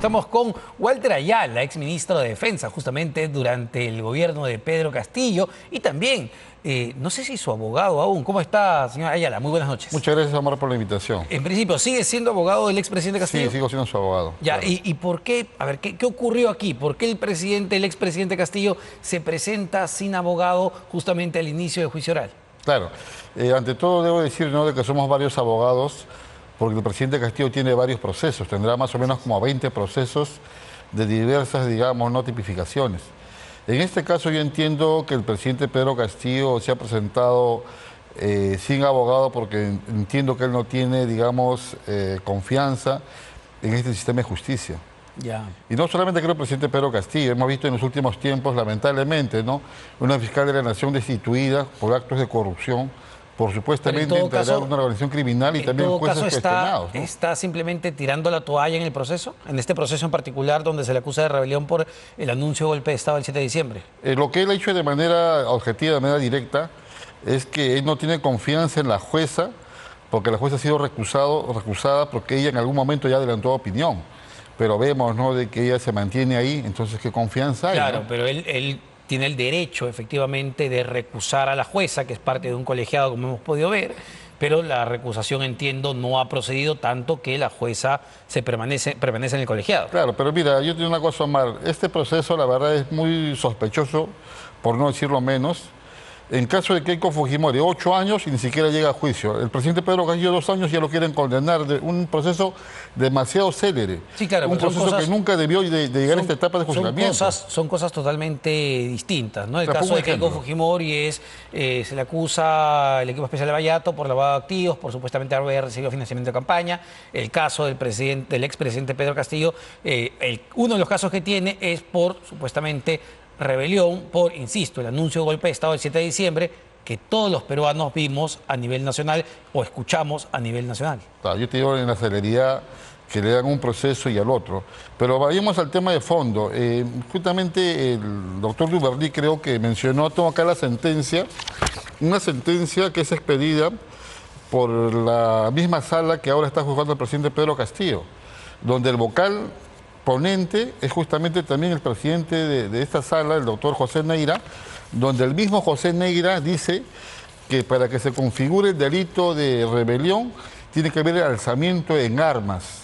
Estamos con Walter Ayala, exministro de Defensa, justamente durante el gobierno de Pedro Castillo, y también, no sé si su abogado aún. ¿Cómo está, señor Ayala? Muy buenas noches. Muchas gracias, Omar, por la invitación. En principio, ¿sigue siendo abogado del expresidente Castillo? Sí, sigo siendo su abogado. Ya, claro. ¿y por qué? A ver, ¿qué ocurrió aquí? ¿Por qué el expresidente Castillo se presenta sin abogado justamente al inicio del juicio oral? Claro. Ante todo debo decir, ¿no?, de que somos varios abogados, porque el presidente Castillo tiene varios procesos, tendrá más o menos como 20 procesos de diversas, digamos, no tipificaciones. En este caso yo entiendo que el presidente Pedro Castillo se ha presentado sin abogado porque entiendo que él no tiene, digamos, confianza en este sistema de justicia. Ya. Y no solamente creo el presidente Pedro Castillo, hemos visto en los últimos tiempos, lamentablemente, ¿no?, una fiscal de la Nación destituida por actos de corrupción, por supuestamente integrar una organización criminal y también jueces cuestionados, ¿no? ¿Está simplemente tirando la toalla en el proceso? En este proceso en particular donde se le acusa de rebelión por el anuncio de golpe de Estado el 7 de diciembre. Lo que él ha hecho de manera objetiva, de manera directa, es que él no tiene confianza en la jueza, porque la jueza ha sido recusada porque ella en algún momento ya adelantó opinión. Pero vemos, ¿no?, de que ella se mantiene ahí, entonces ¿qué confianza hay? Claro, ¿no? pero él tiene el derecho, efectivamente, de recusar a la jueza, que es parte de un colegiado, como hemos podido ver, pero la recusación, entiendo, no ha procedido tanto que la jueza permanece en el colegiado. Claro, pero mira, yo tengo una cosa, Omar. Este proceso, la verdad, es muy sospechoso, por no decirlo menos. En caso de Keiko Fujimori, 8 años y ni siquiera llega a juicio. El presidente Pedro Castillo, 2 años, ya lo quieren condenar. De un proceso demasiado célere. Sí, claro, un proceso que nunca debió de llegar a esta etapa de juzgamiento. Son cosas totalmente distintas, ¿no? El Te caso pongo de Keiko ejemplo. Fujimori se le acusa al equipo especial de Vallato por lavado de activos, por supuestamente haber recibido financiamiento de campaña. El caso del expresidente Pedro Castillo, uno de los casos que tiene es por supuestamente rebelión por, insisto, el anuncio de golpe de Estado del 7 de diciembre que todos los peruanos vimos a nivel nacional o escuchamos a nivel nacional. Claro, yo te digo en la celeridad que le dan un proceso y al otro. Pero vayamos al tema de fondo. Justamente el doctor Duverly creo que mencionó, tengo acá la sentencia, una sentencia que es expedida por la misma sala que ahora está juzgando el presidente Pedro Castillo, donde el vocal ponente es justamente también el presidente de esta sala, el doctor José Neira, donde el mismo José Neira dice que para que se configure el delito de rebelión tiene que haber alzamiento en armas.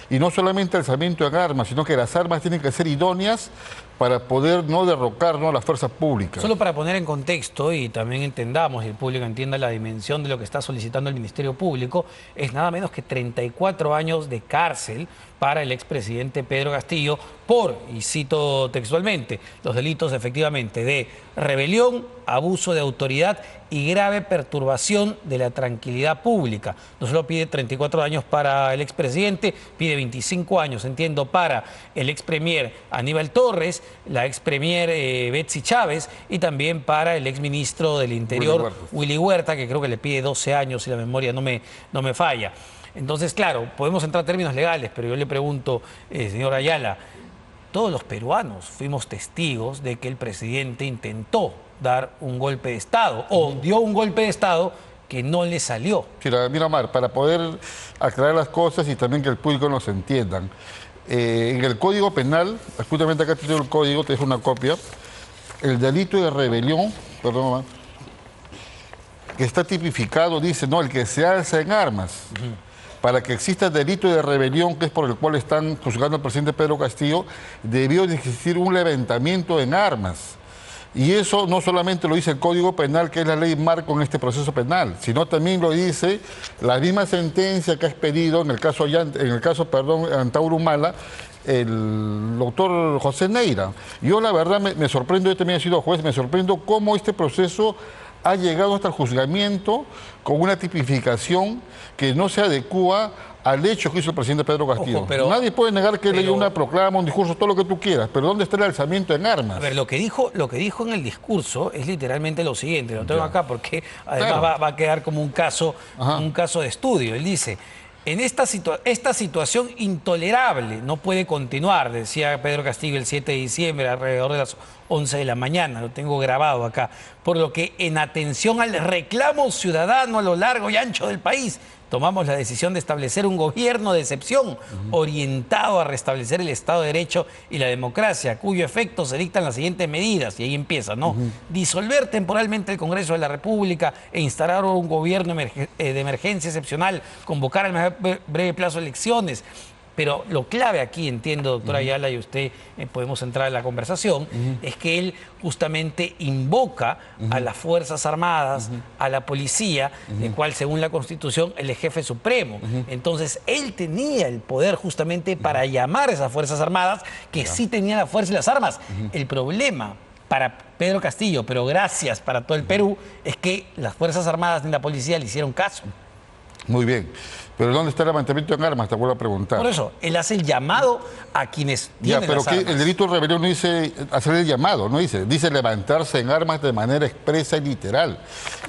Y no solamente alzamiento en armas, sino que las armas tienen que ser idóneas para poder no derrocar, ¿no?, las fuerzas públicas. Solo para poner en contexto y también entendamos, y el público entienda la dimensión de lo que está solicitando el Ministerio Público, es nada menos que 34 años de cárcel para el expresidente Pedro Castillo por, y cito textualmente, los delitos efectivamente de rebelión, abuso de autoridad y grave perturbación de la tranquilidad pública. No solo pide 34 años para el expresidente, pide 25 años, entiendo, para el expremier Aníbal Torres, la expremier Betsy Chávez y también para el exministro del Interior Willy Huerta, que creo que le pide 12 años si la memoria no me falla. Entonces, claro, podemos entrar a términos legales, pero yo le pregunto, señor Ayala, todos los peruanos fuimos testigos de que el presidente intentó dar un golpe de Estado o dio un golpe de Estado que no le salió. Mira, Omar, para poder aclarar las cosas y también que el público nos entiendan, en el Código Penal, justamente acá te tengo el código, te dejo una copia, el delito de rebelión, perdón, Omar, que está tipificado, dice, no, el que se alza en armas. Para que exista el delito de rebelión, que es por el cual están juzgando al presidente Pedro Castillo, debió de existir un levantamiento en armas. Y eso no solamente lo dice el Código Penal, que es la ley marco en este proceso penal, sino también lo dice la misma sentencia que ha expedido en el caso Antauro Humala, el doctor José Neira. Yo la verdad me sorprendo, yo también he sido juez, me sorprendo cómo este proceso ha llegado hasta el juzgamiento con una tipificación que no se adecua al hecho que hizo el presidente Pedro Castillo. Ojo, nadie puede negar que él leyó una proclama, un discurso, todo lo que tú quieras, pero ¿dónde está el alzamiento en armas? A ver, lo que dijo en el discurso es literalmente lo siguiente, lo tengo acá porque además va a quedar como un caso de estudio. Él dice: en esta situación intolerable no puede continuar, decía Pedro Castillo el 7 de diciembre alrededor de las 11 de la mañana, lo tengo grabado acá, por lo que en atención al reclamo ciudadano a lo largo y ancho del país, tomamos la decisión de establecer un gobierno de excepción orientado a restablecer el Estado de Derecho y la democracia, cuyo efecto se dictan las siguientes medidas, y ahí empieza, ¿no? Disolver temporalmente el Congreso de la República e instalar un gobierno de emergencia excepcional, convocar al más breve plazo elecciones. Pero lo clave aquí, entiendo, doctora Ayala, y usted podemos entrar en la conversación, es que él justamente invoca a las Fuerzas Armadas, a la policía, el cual, según la Constitución, él es jefe supremo. Entonces, él tenía el poder justamente para llamar a esas Fuerzas Armadas, que sí tenían la fuerza y las armas. El problema para Pedro Castillo, pero gracias para todo el Perú, es que las Fuerzas Armadas ni la policía le hicieron caso. Muy bien. Pero ¿dónde está el levantamiento en armas? Te vuelvo a preguntar. Por eso, él hace el llamado a quienes tienen pero las armas. el delito de rebelión no dice hacer el llamado, no dice levantarse en armas de manera expresa y literal.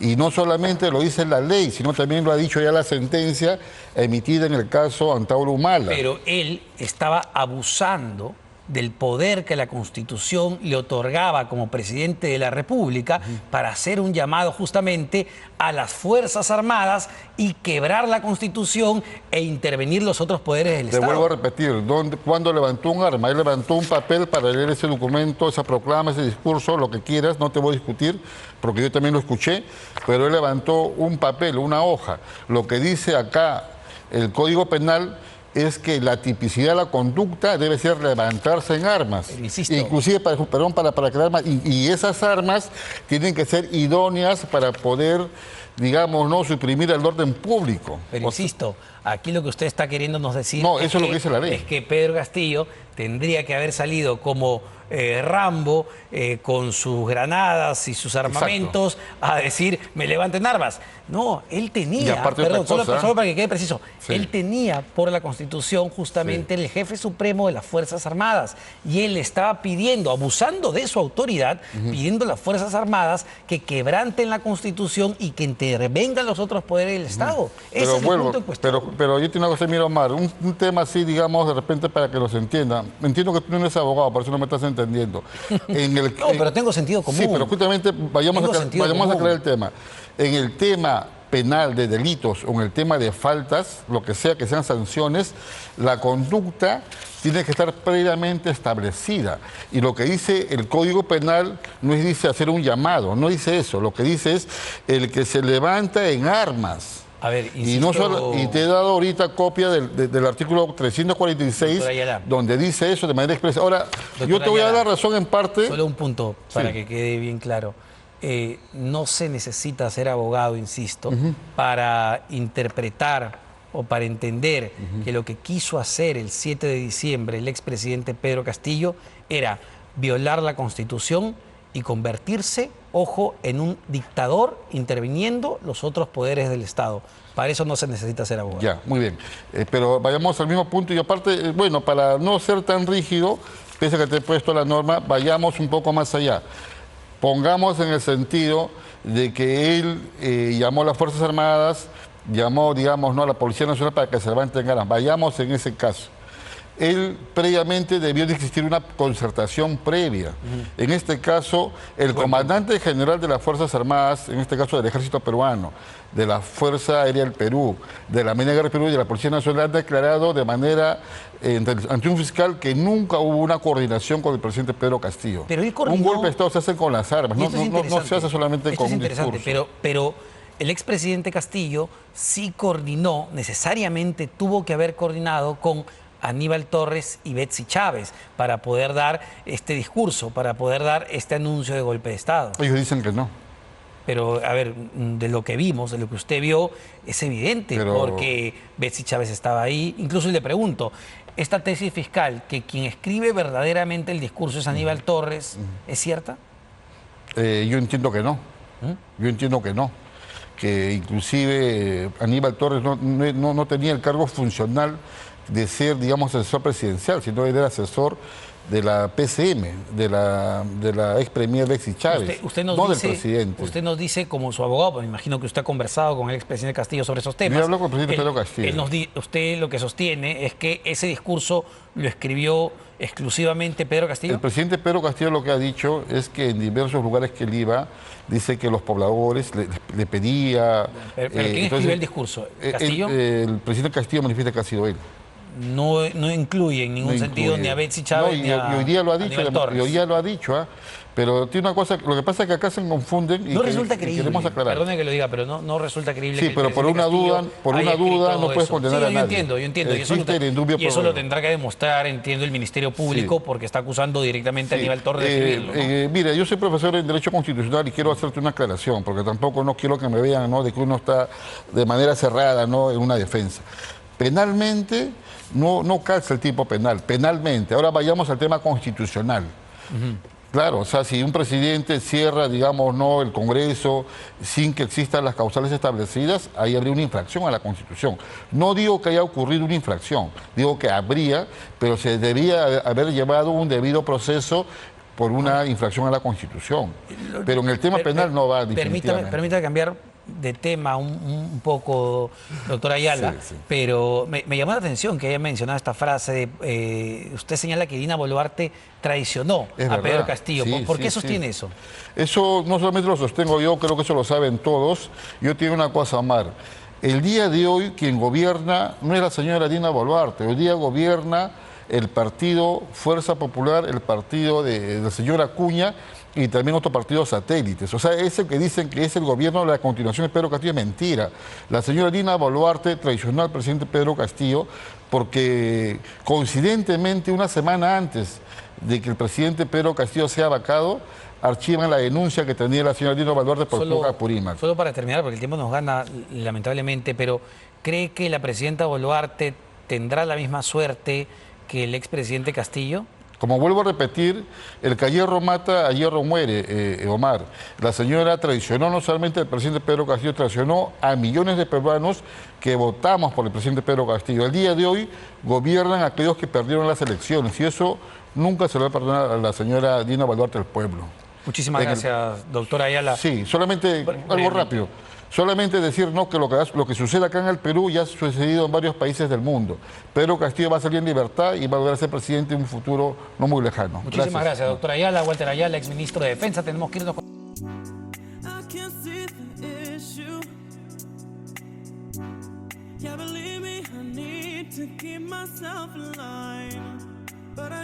Y no solamente lo dice la ley, sino también lo ha dicho ya la sentencia emitida en el caso Antauro Humala. Pero él estaba abusando del poder que la Constitución le otorgaba como presidente de la República para hacer un llamado justamente a las Fuerzas Armadas y quebrar la Constitución e intervenir los otros poderes del Estado. Te vuelvo a repetir, ¿cuándo levantó un arma? Él levantó un papel para leer ese documento, esa proclama, ese discurso, lo que quieras, no te voy a discutir, porque yo también lo escuché, pero él levantó un papel, una hoja. Lo que dice acá el Código Penal es que la tipicidad de la conducta debe ser levantarse en armas. Insisto. Inclusive para crear armas. Y esas armas tienen que ser idóneas para poder, digamos, no suprimir el orden público. Pero insisto, aquí lo que usted está queriéndonos decir no, eso es lo que dice la ley. Es que Pedro Castillo tendría que haber salido como Rambo con sus granadas y sus armamentos. Exacto. A decir, me levanten armas. No, él tenía, perdón, solo para que quede preciso, sí. Él tenía por la Constitución justamente el jefe supremo de las Fuerzas Armadas, y él estaba pidiendo, abusando de su autoridad, pidiendo a las Fuerzas Armadas que quebranten la Constitución y que intervengan los otros poderes del Estado. Ese es el punto en cuestión. Pero yo tengo una cosa, mira, Omar, un tema así, digamos, de repente para que los entienda. Entiendo que tú no eres abogado, por eso no me estás entendiendo. Pero tengo sentido común. Sí, pero justamente vayamos a aclarar el tema. En el tema penal de delitos o en el tema de faltas, lo que sea que sean sanciones, la conducta tiene que estar previamente establecida. Y lo que dice el Código Penal no dice hacer un llamado, no dice eso. Lo que dice es el que se levanta en armas. A ver, insisto, y, no solo, y te he dado ahorita copia del artículo 346, donde dice eso de manera expresa. Ahora, yo te voy a dar razón en parte. Solo un punto para que quede bien claro. No se necesita ser abogado, insisto, para interpretar o para entender que lo que quiso hacer el 7 de diciembre el expresidente Pedro Castillo era violar la Constitución y convertirse, ojo, en un dictador interviniendo los otros poderes del Estado. Para eso no se necesita ser abogado. Ya, muy bien. Pero vayamos al mismo punto y aparte, bueno, para no ser tan rígido, pese a que te he puesto la norma, vayamos un poco más allá. Pongamos en el sentido de que él llamó a las Fuerzas Armadas, llamó, digamos, ¿no?, a la Policía Nacional para que se levanten armas. Vayamos en ese caso. Él previamente debió de existir una concertación previa. En este caso, el comandante general de las Fuerzas Armadas, en este caso del Ejército Peruano, de la Fuerza Aérea del Perú, de la Marina del Perú y de la Policía Nacional, han declarado de manera ante un fiscal que nunca hubo una coordinación con el presidente Pedro Castillo. Pero él coordinó... Un golpe de Estado se hace con las armas, no se hace solamente con un discurso. Pero el expresidente Castillo sí coordinó, necesariamente tuvo que haber coordinado con Aníbal Torres y Betsy Chávez para poder dar este discurso, para poder dar este anuncio de golpe de Estado. Ellos dicen que no. Pero, a ver, de lo que vimos, de lo que usted vio, es evidente, porque Betsy Chávez estaba ahí. Incluso le pregunto, ¿esta tesis fiscal, que quien escribe verdaderamente el discurso es Aníbal Torres, es cierta? Yo entiendo que no. Yo entiendo que no. Que inclusive Aníbal Torres no tenía el cargo funcional de ser, digamos, asesor presidencial, sino él era asesor de la PCM, de la ex premier Alexis Chávez, Usted no del presidente. Usted nos dice como su abogado, pues me imagino que usted ha conversado con el expresidente Castillo sobre esos temas. Yo hablo con el presidente Pedro Castillo. Usted lo que sostiene es que ese discurso lo escribió exclusivamente Pedro Castillo. El presidente Pedro Castillo lo que ha dicho es que en diversos lugares que él iba, dice que los pobladores le pedía... Pero ¿quién escribió el discurso? ¿Castillo? El presidente Castillo manifiesta que ha sido él. No incluye en ningún sentido ni a Betsy Chávez no, ni a y hoy día lo ha dicho, Aníbal Torres. y hoy día lo ha dicho, ¿ah? Pero tiene una cosa, lo que pasa es que acá se confunden y No resulta creíble, queremos aclarar. perdone que lo diga, pero no resulta creíble. Sí, que el pero por una presidente duda, Castillo haya no puedes escrito condenar eso. a nadie. Yo entiendo. Existe el indubio Y eso problema. lo tendrá que demostrar, entiendo, el Ministerio Público, porque está acusando directamente a Aníbal Torres de escribirlo, ¿no? Mira, yo soy profesor en Derecho Constitucional y quiero hacerte una aclaración, porque tampoco no quiero que me vean, ¿no?, de que uno está de manera cerrada, ¿no?, en una defensa. Penalmente, no calza el tipo penal, penalmente. Ahora vayamos al tema constitucional. Claro, o sea, si un presidente cierra, digamos, no el Congreso sin que existan las causales establecidas, ahí habría una infracción a la Constitución. No digo que haya ocurrido una infracción, digo que habría, pero se debía haber llevado un debido proceso por una infracción a la Constitución. Pero en el tema penal no va definitivamente. Permítame cambiar de tema un poco, doctora Ayala, Sí. pero me llamó la atención que haya mencionado esta frase de, usted señala que Dina Boluarte traicionó Es a verdad. Pedro Castillo. Sí, ¿Por qué sí, sostiene sí. eso? Eso no solamente lo sostengo yo, creo que eso lo saben todos. Yo tengo una cosa, Omar. El día de hoy quien gobierna no es la señora Dina Boluarte, hoy día gobierna el partido Fuerza Popular, el partido de la señora Acuña y también otros partidos satélites. O sea, ese que dicen que es el gobierno de la continuación de Pedro Castillo es mentira. La señora Dina Boluarte traicionó al presidente Pedro Castillo porque coincidentemente una semana antes de que el presidente Pedro Castillo sea vacado, archivan la denuncia que tenía la señora Dina Boluarte por fuga Apurímac. Solo para terminar, porque el tiempo nos gana lamentablemente, pero ¿cree que la presidenta Boluarte tendrá la misma suerte que el expresidente Castillo? Como vuelvo a repetir, el que a hierro mata, a hierro muere, Omar. La señora traicionó no solamente al presidente Pedro Castillo, traicionó a millones de peruanos que votamos por el presidente Pedro Castillo. El día de hoy gobiernan aquellos que perdieron las elecciones y eso nunca se le va a perdonar a la señora Dina Boluarte al pueblo. Muchísimas gracias, doctora Ayala. Sí, solamente algo rápido. Solamente decir no que lo que sucede acá en el Perú ya ha sucedido en varios países del mundo. Pedro Castillo va a salir en libertad y va a volver a ser presidente en un futuro no muy lejano. Muchísimas gracias, doctora Ayala. Walter Ayala, exministro de Defensa. Tenemos que irnos con...